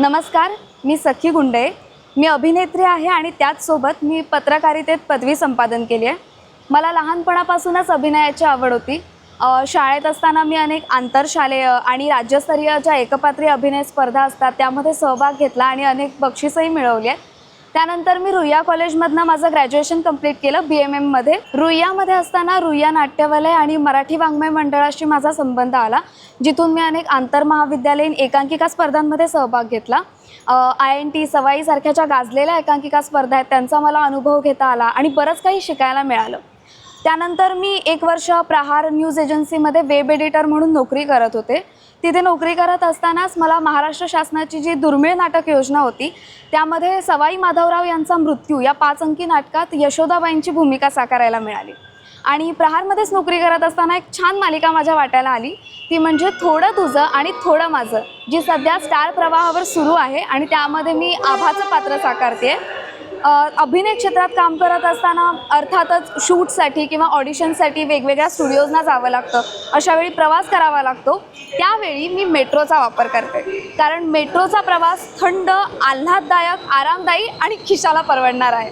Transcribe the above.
नमस्कार, मी सखी गुंडे. मी अभिनेत्री आहे आणि त्याचसोबत मी पत्रकारितेत पदवी संपादन केली आहे. मला लहानपणापासूनच अभिनयाची आवड होती. शाळेत असताना मी अनेक आंतरशालेय आणि राज्यस्तरीय ज्या एकपात्री अभिनय स्पर्धा असतात त्यामध्ये सहभाग घेतला आणि अनेक बक्षीसही मिळवली आहेत. त्यानंतर मी रुईया कॉलेजमधनं माझं ग्रॅज्युएशन कंप्लीट केलं BMMमध्ये. रुईयामध्ये असताना रुईया नाट्यवलय आणि मराठी वाङ्मय मंडळाशी माझा संबंध आला, जिथून मी अनेक आंतरमहाविद्यालयीन एकांकिका स्पर्धांमध्ये सहभाग घेतला. INT सवाईसारख्या ज्या गाजलेल्या एकांकिका स्पर्धा आहेत त्यांचा मला अनुभव घेता आला आणि बरंच काही शिकायला मिळालं. त्यानंतर मी 1 वर्ष प्रहार न्यूज एजन्सीमध्ये वेब एडिटर म्हणून नोकरी करत होते. तिथे नोकरी करत असतानाच मला महाराष्ट्र शासनाची जी दुर्मिळ नाटक योजना होती त्यामध्ये सवाई माधवराव यांचा मृत्यू या 5 अंकी नाटकात यशोदाबाईंची भूमिका साकारायला मिळाली. आणि प्रहारमध्येच नोकरी करत असताना एक छान मालिका माझ्या वाट्याला आली, ती म्हणजे थोडं तुझं आणि थोडं माझं, जी सध्या स्टार प्रवाहावर सुरू आहे आणि त्यामध्ये मी आभाचं पात्र साकारते. अभिनय क्षेत्रात काम करत असताना अर्थातच शूटसाठी किंवा ऑडिशनसाठी वेगवेगळ्या स्टुडिओजना जावं लागतं. अशावेळी प्रवास करावा लागतो. त्यावेळी मी मेट्रोचा वापर करते, कारण मेट्रोचा प्रवास थंड, आल्हाददायक, आरामदायी आणि खिशाला परवडणार आहे.